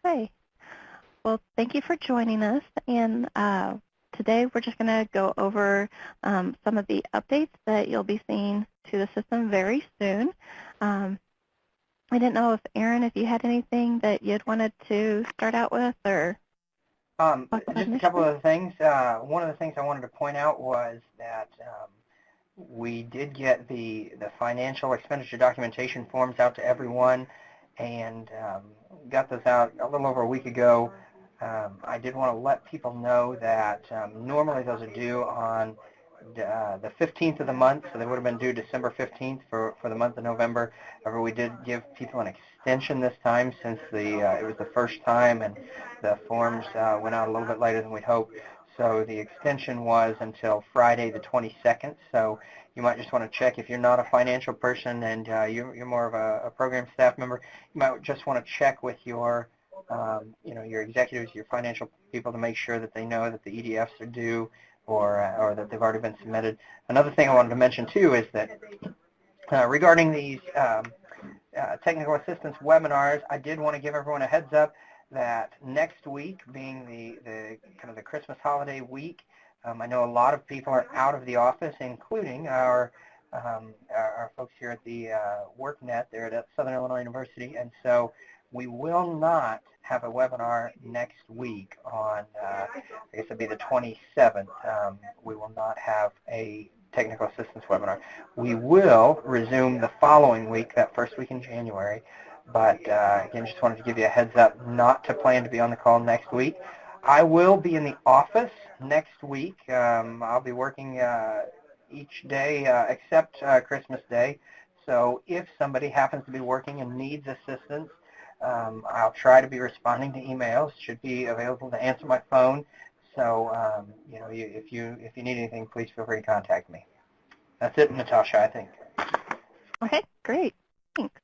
Hi. Well, thank you for joining us. And today we're just going to go over some of the updates that you'll be seeing to the system very soon. I didn't know if, Aaron, if you had anything that you'd wanted to start out with or just a couple of things. One of the things I wanted to point out was that we did get the financial expenditure documentation forms out to everyone, and got those out a little over a week ago. I did want to let people know that normally those are due on the 15th of the month, so they would have been due December 15th for the month of November. However, we did give people an extension this time since it was the first time, and the forms went out a little bit later than we'd hoped. So the extension was until Friday the 22nd. So you might just want to check if you're not a financial person and you're more of a program staff member. You might just want to check with your your executives, your financial people, to make sure that they know that the EDFs are due, or that they've already been submitted. Another thing I wanted to mention too is that regarding these technical assistance webinars, I did want to give everyone a heads up that next week, being the kind of the Christmas holiday week, I know a lot of people are out of the office, including our folks here at the WorkNet there at Southern Illinois University, and so we will not have a webinar next week on, I guess it'll be the 27th. We will not have a technical assistance webinar. We will resume the following week, that first week in January, but again, just wanted to give you a heads up not to plan to be on the call next week. I will be in the office next week. I'll be working each day except Christmas Day, so if somebody happens to be working and needs assistance, I'll try to be responding to emails. Should be available to answer my phone. So if you need anything, please feel free to contact me. That's it, Natasha, I think. Okay, great. Thanks.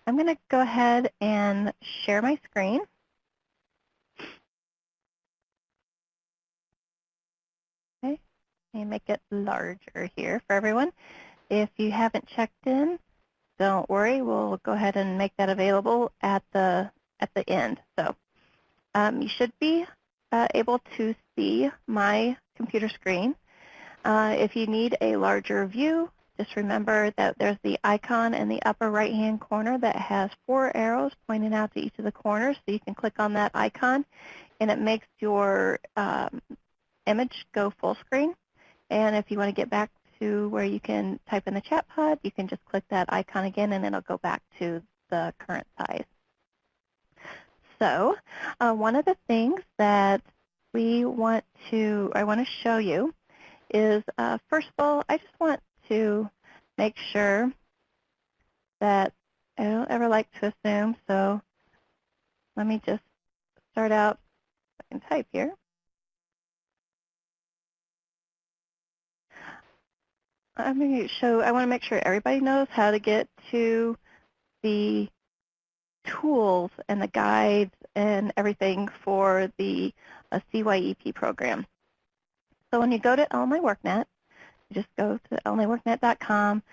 I'm going to go ahead and share my screen. Okay, and make it larger here for everyone. If you haven't checked in, don't worry, we'll go ahead and make that available at the end. So you should be able to see my computer screen. If you need a larger view, just remember that there's the icon in the upper right-hand corner that has 4 arrows pointing out to each of the corners, so you can click on that icon, and it makes your image go full screen. And if you want to get back to where you can type in the chat pod, you can just click that icon again, and it'll go back to the current size. So one of the things that I want to show you is, first of all, I just want to make sure that I don't ever like to assume, so let me just start out. I can type here. I want to make sure everybody knows how to get to the tools and the guides and everything for the CYEP program. So when you go to Illinois WorkNet, you just go to illinoisworknet.com.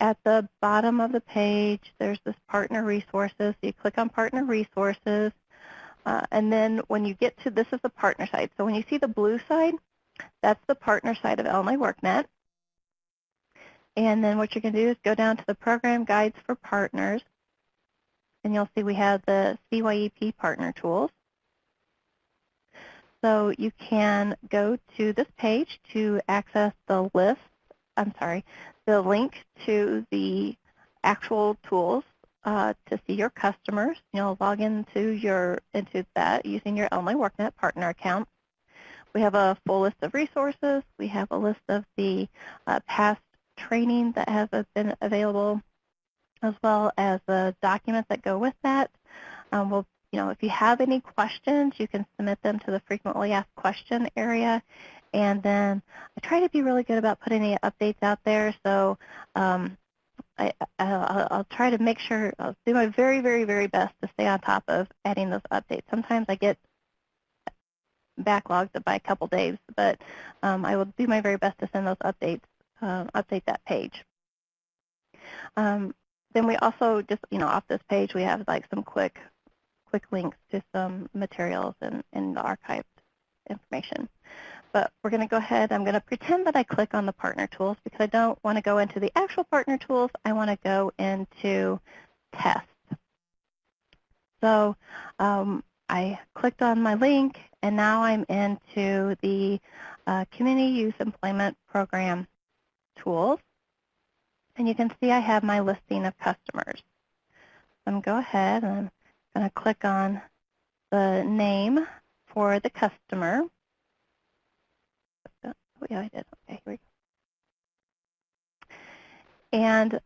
At the bottom of the page, there's this Partner Resources. So you click on Partner Resources, and then when you get to, this is the partner side. So when you see the blue side, that's the partner side of Illinois WorkNet. And then what you're going to do is go down to the Program Guides for Partners, and you'll see we have the CYEP Partner Tools. So you can go to this page to access the link to the actual tools to see your customers. You'll log into that using your Illinois WorkNet partner account. We have a full list of resources. We have a list of the past training that has been available, as well as the documents that go with that. If you have any questions, you can submit them to the frequently asked question area. And then I try to be really good about putting any updates out there. So I'll try to make sure, I'll do my very, very, very best to stay on top of adding those updates. Sometimes I get backlogged by a couple days, but I will do my very best to send those updates, update that page. Then we also just, off this page, we have like some quick quick links to some materials and the archived information. But we're going to go ahead. I'm going to pretend that I click on the partner tools because I don't want to go into the actual partner tools. I want to go into tests. So I clicked on my link, and now I'm into the Community Youth Employment Program tools. And you can see I have my listing of customers. I'm going to go ahead and I'm going to click on the name for the customer. Oh, yeah, I did. Okay, here we go. And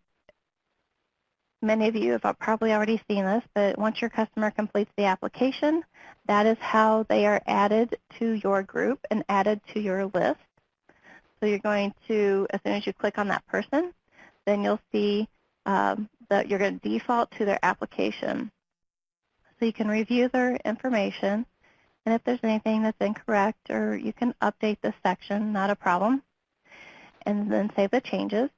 many of you have probably already seen this, but once your customer completes the application, that is how they are added to your group and added to your list. So you're going to, as soon as you click on that person, then you'll see that you're going to default to their application. So you can review their information, and if there's anything that's incorrect, or you can update this section, not a problem, and then save the changes.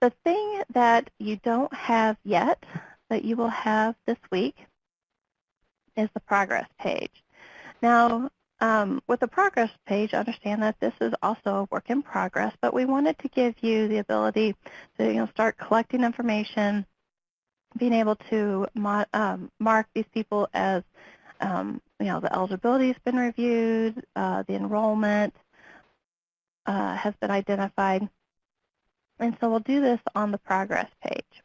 The thing that you don't have yet that you will have this week is the progress page. Now, with the progress page, understand that this is also a work in progress, but we wanted to give you the ability to start collecting information, being able to mark these people as the eligibility has been reviewed, the enrollment has been identified. And so we'll do this on the progress page.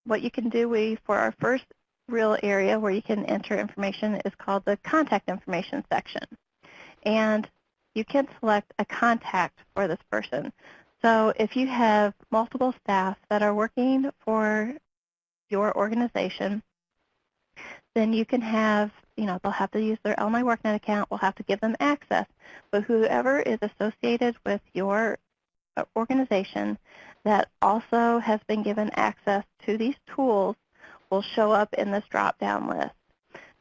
What you can do for our first real area where you can enter information is called the contact information section. And you can select a contact for this person. So if you have multiple staff that are working for your organization, then you can have, they'll have to use their Illinois WorkNet account. We'll have to give them access. But whoever is associated with your organization that also has been given access to these tools will show up in this drop-down list.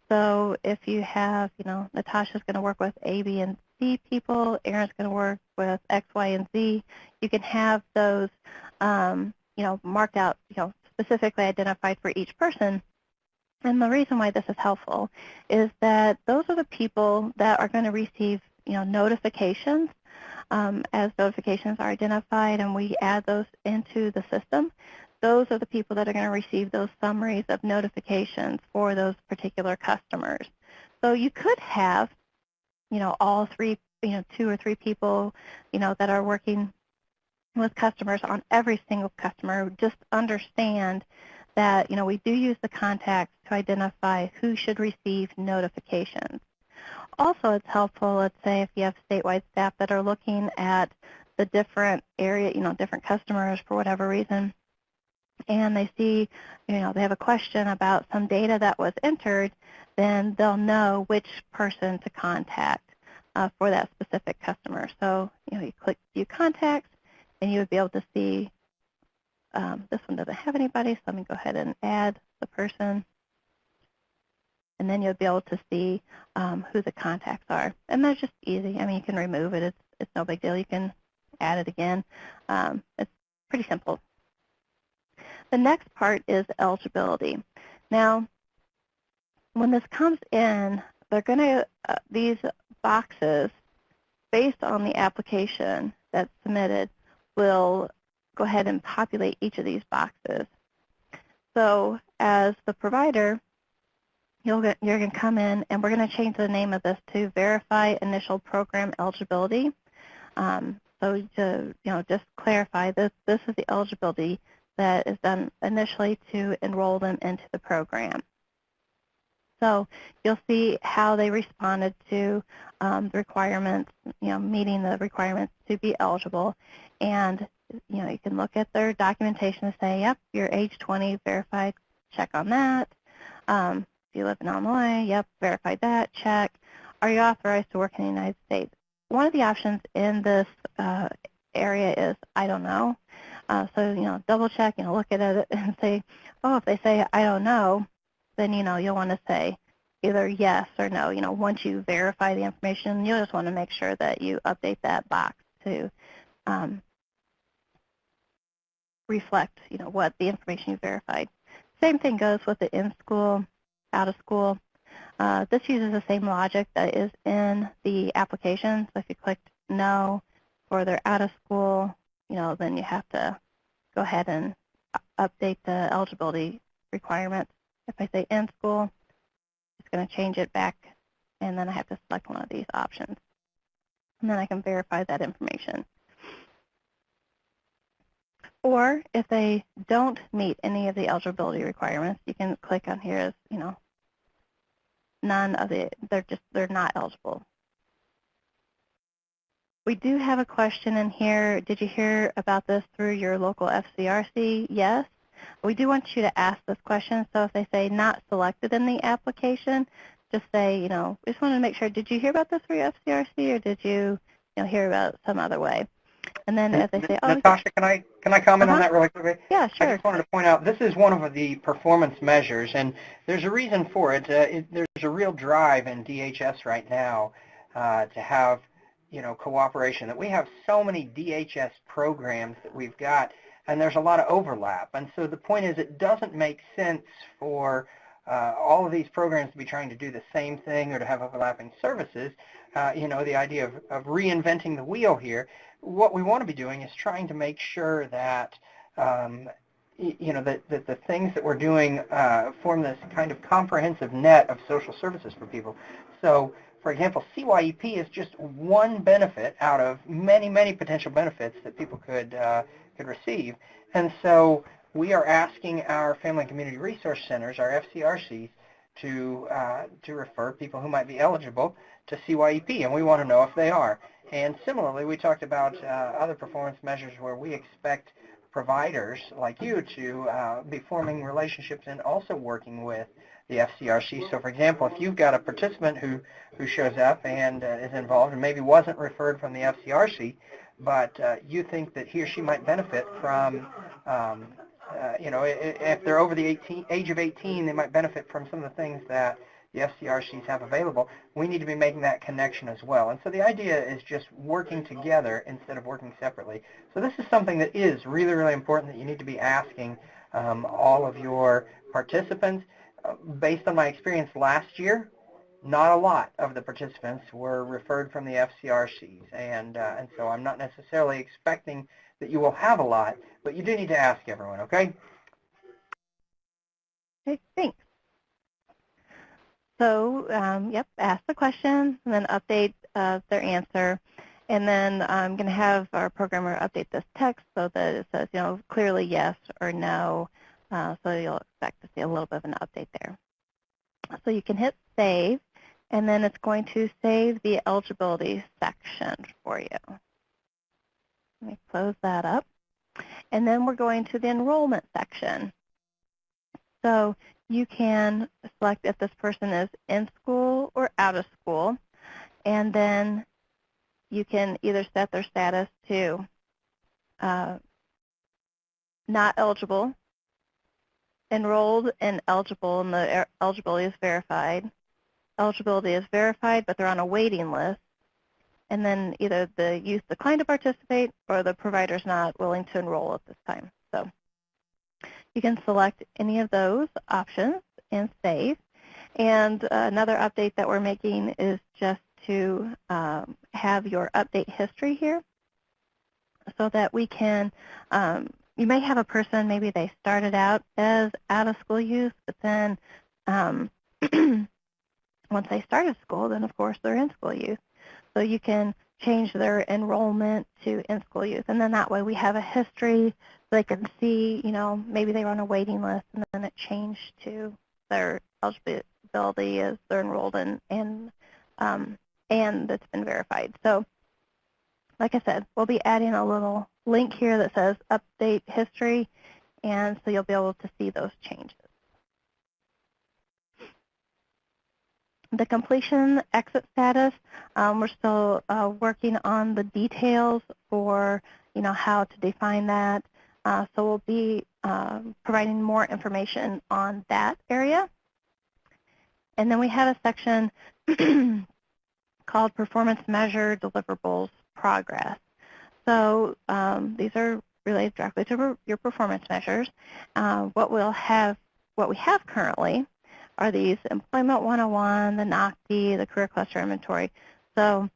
So if you have, Natasha's going to work with A, B, and C people, Aaron's going to work with X, Y, and Z, you can have those, marked out, specifically identified for each person. And the reason why this is helpful is that those are the people that are going to receive, notifications as notifications are identified, and we add those into the system. Those are the people that are going to receive those summaries of notifications for those particular customers. So you could have, all three, 2 or 3 people, that are working with customers on every single customer. Just understand that, we do use the contacts to identify who should receive notifications. Also, it's helpful, let's say, if you have statewide staff that are looking at the different area, different customers for whatever reason, and they see, they have a question about some data that was entered, then they'll know which person to contact for that specific customer. So, you click View Contacts, and you would be able to see this one doesn't have anybody, so let me go ahead and add the person. And then you'll be able to see who the contacts are. And that's just easy. I mean, you can remove it. It's no big deal. You can add it again. It's pretty simple. The next part is eligibility. Now, when this comes in, they're going to, these boxes, based on the application that's submitted, will go ahead and populate each of these boxes. So as the provider, you're going to come in, and we're going to change the name of this to Verify Initial Program Eligibility. So to just clarify, this is the eligibility that is done initially to enroll them into the program. So you'll see how they responded to the requirements, meeting the requirements to be eligible. And you can look at their documentation and say, yep, you're age 20, verified, check on that. If you live in Illinois, yep, verified that, check. Are you authorized to work in the United States? One of the options in this area is I don't know. So, double check, look at it and say, oh, if they say I don't know, then, you'll want to say either yes or no. Once you verify the information, you'll just want to make sure that you update that box to reflect, what the information you verified. Same thing goes with the in-school, out-of-school. This uses the same logic that is in the application. So if you clicked no for their out-of-school, then you have to go ahead and update the eligibility requirements. If I say in-school, it's going to change it back, and then I have to select one of these options. And then I can verify that information. Or if they don't meet any of the eligibility requirements, you can click on here as, none of the, they're not eligible. We do have a question in here. Did you hear about this through your local FCRC? Yes. We do want you to ask this question. So if they say not selected in the application, just say, we just want to make sure, did you hear about this through your FCRC, or did you, hear about it some other way? And then if they say, oh, Natasha, can I comment on that really quickly? Yeah, sure. I just wanted to point out this is one of the performance measures, and there's a reason for it. There's a real drive in DHS right now to have, cooperation. That we have so many DHS programs that we've got, and there's a lot of overlap. And so the point is, it doesn't make sense for all of these programs to be trying to do the same thing or to have overlapping services. The idea of reinventing the wheel here. What we want to be doing is trying to make sure that, that the things that we're doing form this kind of comprehensive net of social services for people. So, for example, CYEP is just one benefit out of many, many potential benefits that people could receive. And so we are asking our Family and Community Resource Centers, our FCRCs, to refer people who might be eligible to CYEP, and we want to know if they are. And similarly, we talked about other performance measures where we expect providers like you to be forming relationships and also working with the FCRC. So, for example, if you've got a participant who shows up and is involved and maybe wasn't referred from the FCRC, but you think that he or she might benefit from, if they're over the age of 18, they might benefit from some of the things that the FCRCs have available. We need to be making that connection as well. And so the idea is just working together instead of working separately. So this is something that is really, really important that you need to be asking all of your participants. Based on my experience last year, not a lot of the participants were referred from the FCRCs. And so I'm not necessarily expecting that you will have a lot, but you do need to ask everyone, okay? Okay, thanks. So, ask the question and then update their answer. And then I'm going to have our programmer update this text so that it says, clearly yes or no. So you'll expect to see a little bit of an update there. So you can hit save, and then it's going to save the eligibility section for you. Let me close that up. And then we're going to the enrollment section. So you can select if this person is in school or out of school, and then you can either set their status to not eligible, enrolled and eligible, and the eligibility is verified. Eligibility is verified, but they're on a waiting list. And then either the youth declined to participate or the provider's not willing to enroll at this time. So you can select any of those options and save. And another update that we're making is just to have your update history here so that we can, you may have a person, maybe they started out as out-of-school youth, but then once they started school, then of course they're in-school youth. So you can change their enrollment to in-school youth. And then that way we have a history so they can see, maybe they were on a waiting list and then it changed to their eligibility as they're enrolled in, and it's been verified. So like I said, we'll be adding a little link here that says update history, and so you'll be able to see those changes. The completion exit status, we're still working on the details for how to define that. So we'll be providing more information on that area. And then we have a section called Performance Measure Deliverables Progress. So these are related directly to your performance measures. What we'll have what we have currently are these Employment 101, the NOCD, the Career Cluster Inventory. So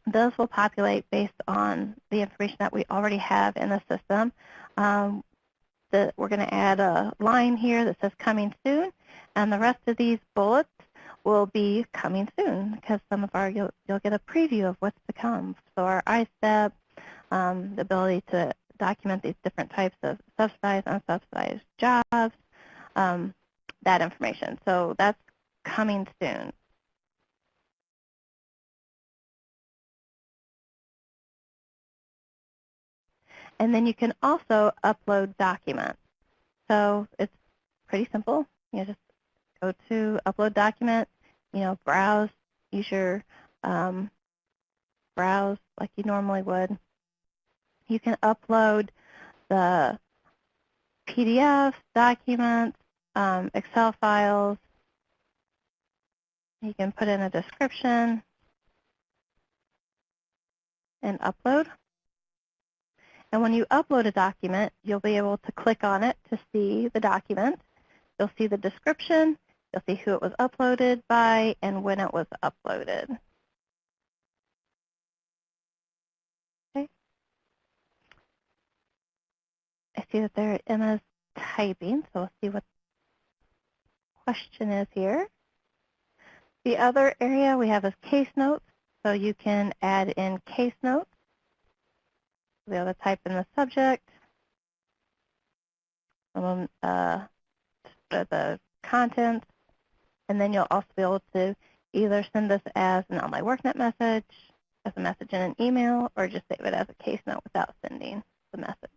those will populate based on the information that we already have in the system. We're going to add a line here that says coming soon, and the rest of these bullets will be coming soon because some of you'll get a preview of what's to come. So our ISTEP, the ability to document these different types of subsidized, unsubsidized jobs, that information. So that's coming soon. And then you can also upload documents. So it's pretty simple. You just go to upload document, browse, use your browse like you normally would. You can upload the PDFs, documents, Excel files. You can put in a description and upload. And when you upload a document, you'll be able to click on it to see the document. You'll see the description. You'll see who it was uploaded by and when it was uploaded. Okay. I see that there Emma's typing, so we'll see what the question is here. The other area we have is case notes, so you can add in case notes. We'll be able to type in the subject, the contents, and then you'll also be able to either send this as an online WorkNet message, as a message in an email, or just save it as a case note without sending the message.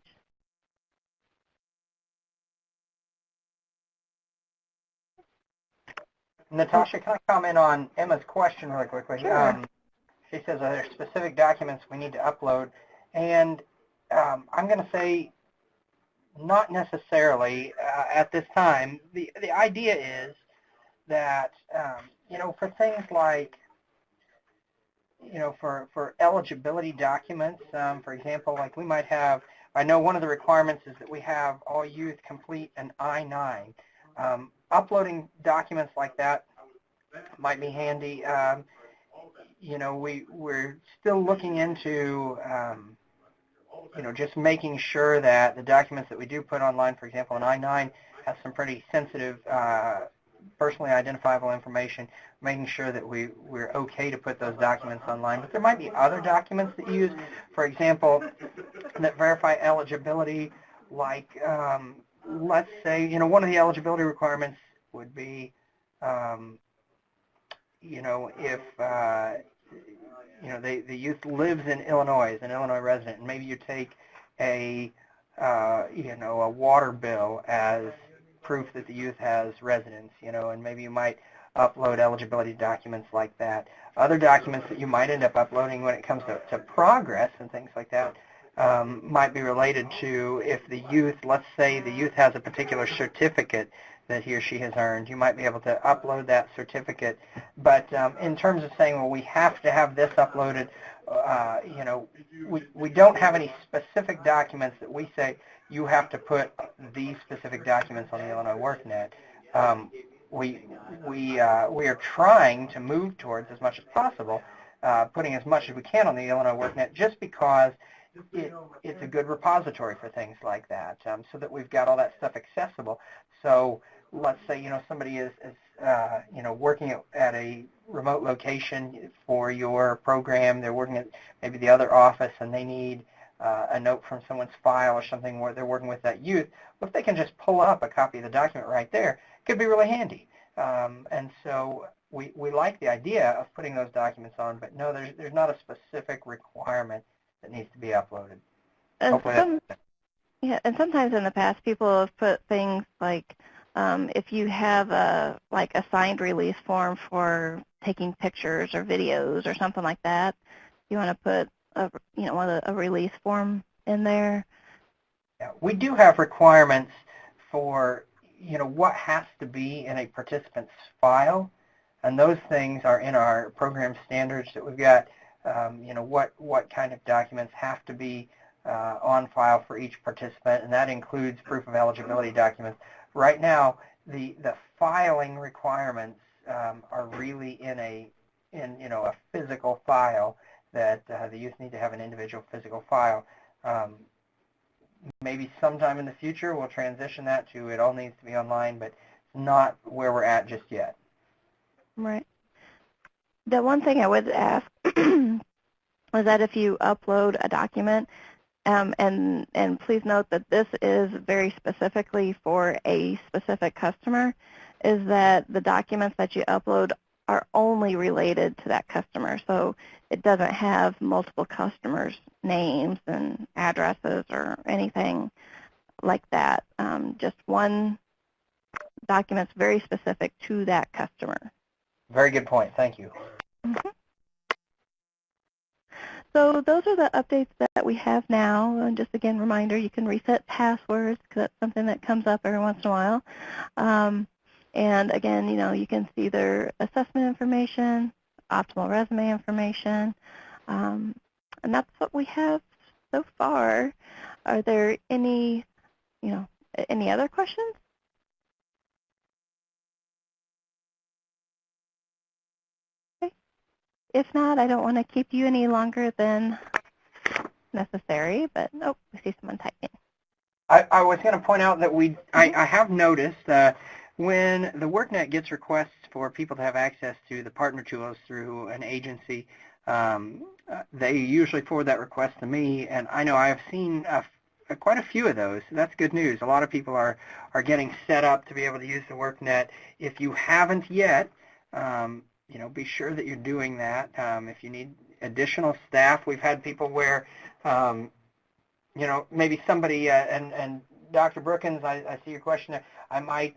Natasha, can I comment on Emma's question really quickly? Sure. She says, are there specific documents we need to upload? And I'm going to say not necessarily at this time. The idea is that, for things like, for eligibility documents, for example, like we might have, I know one of the requirements is that we have all youth complete an I-9. Uploading documents like that might be handy. We're still looking into, just making sure that the documents that we do put online, for example, an I-9 has some pretty sensitive, personally identifiable information, making sure that we're okay to put those documents online. But there might be other documents that you use, for example, that verify eligibility, like, let's say, one of the eligibility requirements would be, if, the youth lives in Illinois, is an Illinois resident, and maybe you take a water bill as proof that the youth has residence, and maybe you might upload eligibility documents like that. Other documents that you might end up uploading when it comes to progress and things like that might be related to if the youth, let's say the youth has a particular certificate that he or she has earned, you might be able to upload that certificate. But in terms of saying, well, we have to have this uploaded, we don't have any specific documents that we say you have to put these specific documents on the Illinois WorkNet. We are trying to move towards, as much as possible, putting as much as we can on the Illinois WorkNet, just because it's a good repository for things like that, so that we've got all that stuff accessible. So let's say, somebody is working at a remote location for your program. They're working at maybe the other office, and they need a note from someone's file or something where they're working with that youth. Well, if they can just pull up a copy of the document right there, it could be really handy. And so we like the idea of putting those documents on, but no, there's not a specific requirement that needs to be uploaded. And sometimes in the past, people have put things like, if you have a signed release form for taking pictures or videos or something like that, you want to put a release form in there. Yeah, we do have requirements for what has to be in a participant's file, and those things are in our program standards that we've got. What kind of documents have to be on file for each participant, and that includes proof of eligibility documents. Right now, the filing requirements are really in a physical file, that the youth need to have an individual physical file. Maybe sometime in the future we'll transition that to it all needs to be online, but not where we're at just yet. Right. The one thing I would ask was that if you upload a document, and please note that this is very specifically for a specific customer, is that the documents that you upload are only related to that customer. So it doesn't have multiple customers' names and addresses or anything like that. Just one document's very specific to that customer. Very good point. Thank you. Mm-hmm. So those are the updates that we have now. And just again, reminder, you can reset passwords because that's something that comes up every once in a while. And again, you can see their assessment information, optimal resume information, and that's what we have so far. Are there any other questions? Okay. If not, I don't want to keep you any longer than necessary, but oh, we see someone typing. I was going to point out that I have noticed when the WorkNet gets requests for people to have access to the partner tools through an agency, they usually forward that request to me, and I know I have seen quite a few of those. So that's good news. A lot of people are getting set up to be able to use the WorkNet. If you haven't yet, be sure that you're doing that. If you need additional staff, we've had people where, maybe somebody, and Dr. Brookins, I see your question there. I might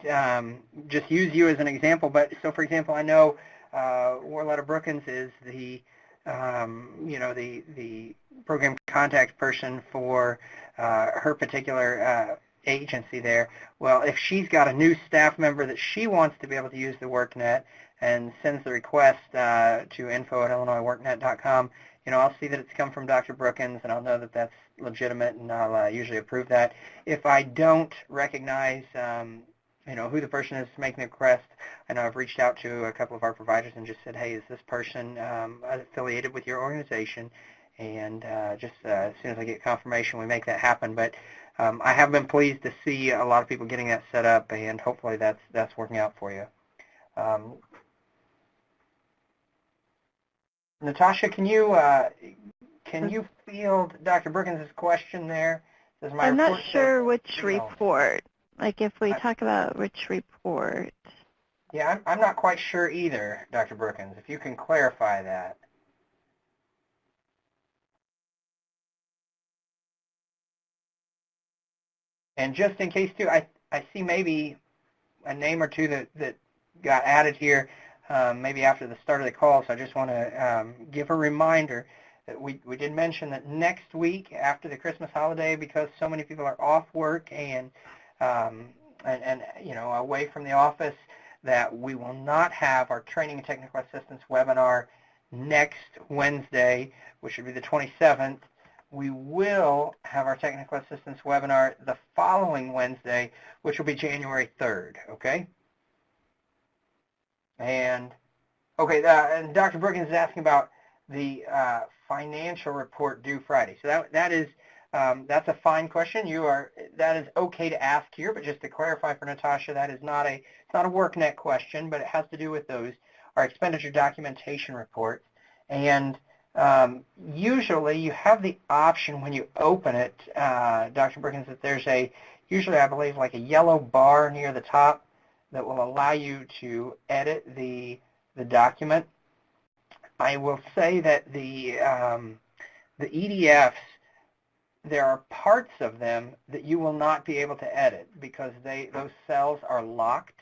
just use you as an example. But so, for example, I know Warletta Brookins is the program contact person for her particular agency there. Well, if she's got a new staff member that she wants to be able to use the WorkNet and sends the request to info@illinoisworknet.com, I'll see that it's come from Dr. Brookins, and I'll know that that's legitimate, and I'll usually approve that. If I don't recognize who the person is making the request, I know I've reached out to a couple of our providers and just said, hey, is this person affiliated with your organization? And just as soon as I get confirmation, we make that happen. But I have been pleased to see a lot of people getting that set up, and hopefully that's working out for you. Natasha, can you field Dr. Brookins' question there? I'm not sure which report. Like if we talk about which report. Yeah, I'm not quite sure either, Dr. Brookins. If you can clarify that. And just in case, too, I see maybe a name or two that got added here maybe after the start of the call, so I just want to give a reminder that we did mention that next week after the Christmas holiday, because so many people are off work and away from the office, that we will not have our training and technical assistance webinar next Wednesday, which would be the 27th. We will have our technical assistance webinar the following Wednesday, which will be January 3rd, okay? And, okay, and Dr. Brookins is asking about the financial report due Friday. So that's a fine question. That is okay to ask here, but just to clarify for Natasha, that is not a WorkNet question, but it has to do with our expenditure documentation reports. And usually you have the option when you open it, Dr. Brookins, that there's usually I believe like a yellow bar near the top that will allow you to edit the document. I will say that the EDFs, there are parts of them that you will not be able to edit because those cells are locked.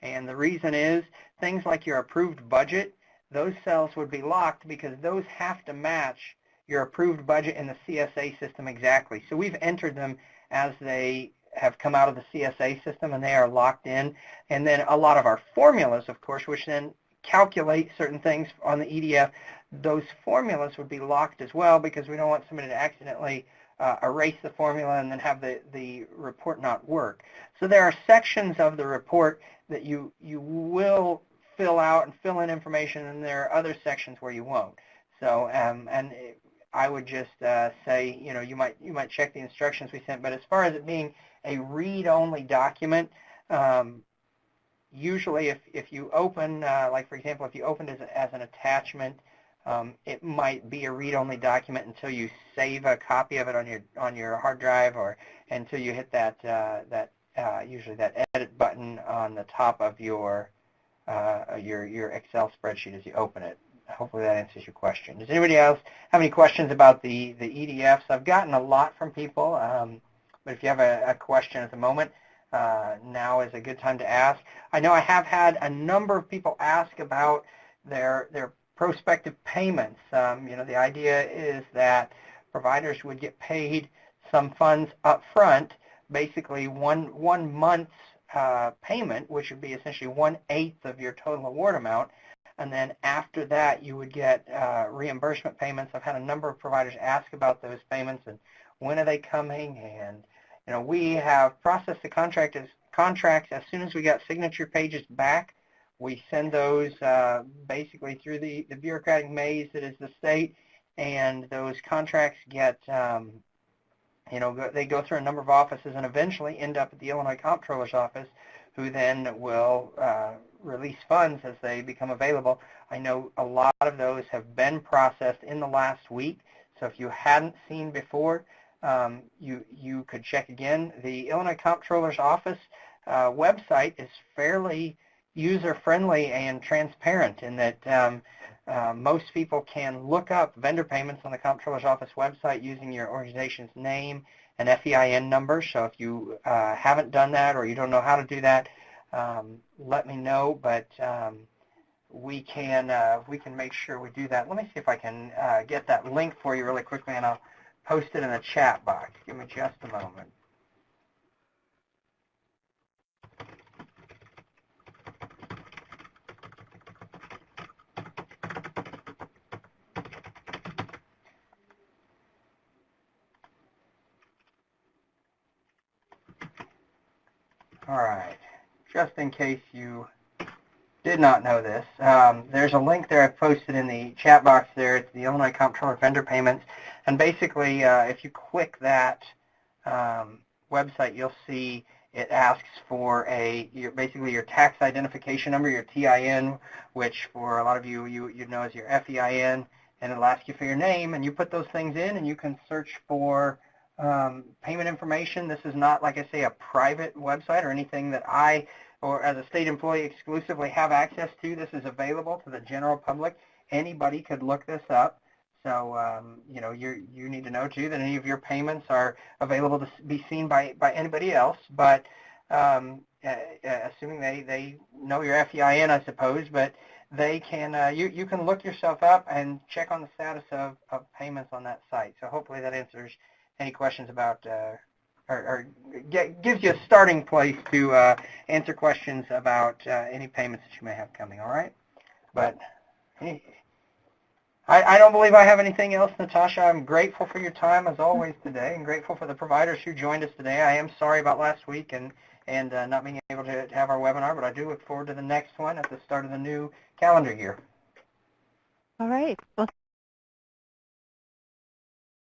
And the reason is things like your approved budget, those cells would be locked because those have to match your approved budget in the CSA system exactly. So we've entered them as they have come out of the CSA system, and they are locked in. And then a lot of our formulas, of course, which then calculate certain things on the EDF, those formulas would be locked as well because we don't want somebody to accidentally erase the formula and then have the report not work. So there are sections of the report that you will fill out and fill in information, and there are other sections where you won't. So I would just say, you might check the instructions we sent, but as far as it being a read-only document, usually if you open, like for example, if you opened as an attachment, it might be a read-only document until you save a copy of it on your hard drive, or until you hit that usually that edit button on the top of your Excel spreadsheet as you open it. Hopefully that answers your question. Does anybody else have any questions about the EDFs? I've gotten a lot from people, but if you have a question at the moment, now is a good time to ask. I know I have had a number of people ask about their prospective payments. The idea is that providers would get paid some funds up front, basically one month's payment, which would be essentially 1/8 of your total award amount, and then after that you would get reimbursement payments. I've had a number of providers ask about those payments and when are they coming, and we have processed the contracts as soon as we got signature pages back. We send those basically through the bureaucratic maze that is the state, and those contracts get they go through a number of offices and eventually end up at the Illinois Comptroller's office, who then will release funds as they become available. I know a lot of those have been processed in the last week, so if you hadn't seen before, you could check again. The Illinois Comptroller's office website is fairly user-friendly and transparent in that most people can look up vendor payments on the Comptroller's office website using your organization's name and FEIN number. So if you haven't done that or you don't know how to do that, let me know. But we can make sure we do that. Let me see if I can get that link for you really quickly, and I'll post it in the chat box. Give me just a moment. All right, just in case you did not know this, there's a link there I've posted in the chat box there. It's the Illinois Comptroller Vendor Payments, and basically if you click that website, you'll see it asks for basically your tax identification number, your TIN, which for a lot of you know as your FEIN, and it'll ask you for your name, and you put those things in, and you can search for payment information. This is not, like I say, a private website or anything that I, or as a state employee, exclusively have access to. This is available to the general public. Anybody could look this up. So, you need to know, too, that any of your payments are available to be seen by anybody else. But assuming they know your FEIN, I suppose, but they can, you can look yourself up and check on the status of payments on that site. So hopefully that answers any questions about, or gives you a starting place to answer questions about any payments that you may have coming, all right? But I don't believe I have anything else, Natasha. I'm grateful for your time, as always, today, and grateful for the providers who joined us today. I am sorry about last week and not being able to have our webinar, but I do look forward to the next one at the start of the new calendar year. All right. Well,